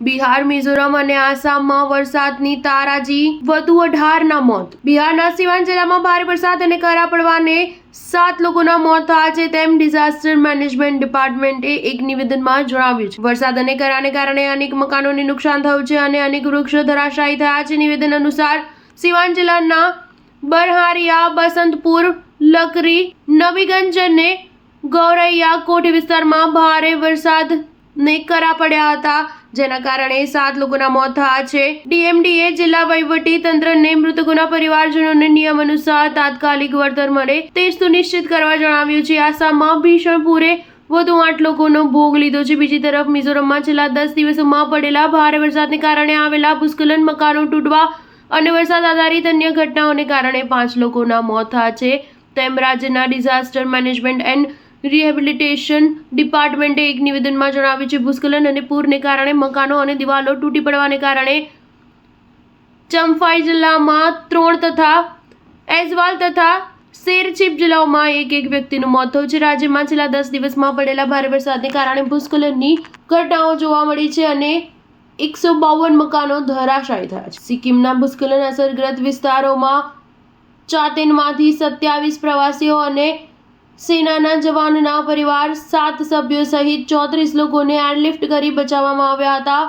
બિહાર, મિઝોરમ અને આસામમાં વરસાદની તારાજી, વધુ 18ના મોત. બિહારના સિવાન જિલ્લામાં ભારે વરસાદ અને કરા પડવાને 7 લોકોના મોત થયા છે તેમ ડિઝાસ્ટર મેનેજમેન્ટ ડિપાર્ટમેન્ટે એક નિવેદનમાં જણાવ્યું છે. વરસાદ અને કરાને કારણે અનેક મકાનોને નુકસાન થયું છે અને અનેક વૃક્ષો ધરાશાયી થયા છે. નિવેદન અનુસાર સિવાન જિલ્લાના બરહારિયા, બસંતપુર, લકરી, નબીગંજ અને ગૌરૈયા કોઠી વિસ્તારમાં ભારે વરસાદને કરા પડ્યા હતા, જેના કારણે 7 લોકોના મોત થયા છે. ડીએમડીએ જિલ્લા વહીવટી તંત્રને મૃતકોના પરિવારજનોને નિયમ અનુસાર તાત્કાલિક વળતર મળે તે સુનિશ્ચિત કરવા જણાવ્યું છે. આસામમાં ભીષણ પૂરે વધુ 8 લોકોનો ભોગ લીધો છે. બીજી તરફ મિઝોરમમાં છેલ્લા 10 દિવસોમાં પડેલા ભારે વરસાદને કારણે આવેલા ભૂસ્ખલન, મકાનો તૂટવા અને વરસાદ આધારિત અન્ય ઘટનાઓને કારણે 5 લોકોના મોત થયા છે તેમ રાજ્યના ડિઝાસ્ટર મેનેજમેન્ટ એન્ડ રિહેબિલિટેશન ડિપાર્ટમેન્ટે એક નિવેદનમાં જણાવ્યું છે. ભૂસ્ખલન અને પૂરને કારણે મકાનો અને દિવાલો તૂટી પડવાને કારણે ચંફાઈ જિલ્લામાં 3 તથા ઐઝવાલ તથા શેરચીપ જિલ્લાઓમાં એક વ્યક્તિનું મોત થયું છે. રાજ્યમાં છેલ્લા 10 દિવસમાં પડેલા ભારે વરસાદને કારણે ભૂસ્ખલનની ઘટનાઓ જોવા મળી છે અને 152 મકાનો ધરાશાયી થયા છે. સિક્કિમના ભૂસ્ખલન અસરગ્રસ્ત વિસ્તારોમાં ચાતેનમાંથી 27 પ્રવાસીઓ અને સેનાના જવાનના પરિવાર 7 સભ્યો સહિત 34 લોકોને એરલિફ્ટ કરી બચાવવામાં આવ્યા હતા.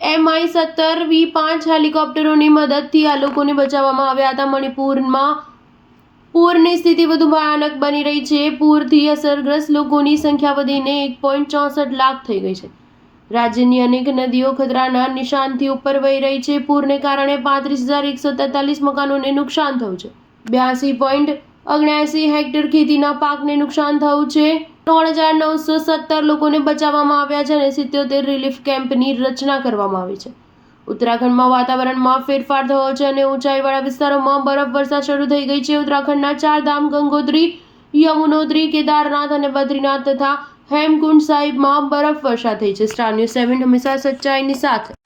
MI-17V5 હેલિકોપ્ટરોની મદદથી આ લોકોને બચાવવામાં આવ્યા હતા. મણિપુરમાં પૂરની સ્થિતિ વધુ ભયાનક બની રહી છે. પૂરથી અસરગ્રસ્ત લોકોની સંખ્યા વધીને 1.64 લાખ થઈ ગઈ છે. રાજ્યની અનેક નદીઓ ખતરાના નિશાનથી ઉપર વહી રહી છે. પૂરને કારણે 35,143 મકાનોને નુકસાન થયું છે. 82.79 હેક્ટર ખેતીના પાકને નુકસાન થયું છે. 3,917 લોકોને બચાવવામાં આવ્યા છે અને 77 રિલીફ કેમ્પની રચના કરવામાં આવી છે. ઉત્તરાખંડમાં વાતાવરણમાં ફેરફાર થયો છે અને ઊંચાઈવાળા વિસ્તારોમાં બરફવર્ષા શરૂ થઈ ગઈ છે. ઉત્તરાખંડના 4 ધામ ગંગોત્રી, યમુનોત્રી, કેદારનાથ અને બદ્રીનાથ તથા હેમકુંડ સાહિબમાં બરફવર્ષા થઈ છે. સ્ટાર ન્યૂઝ 7 હંમેશા સચ્ચાઈની સાથે.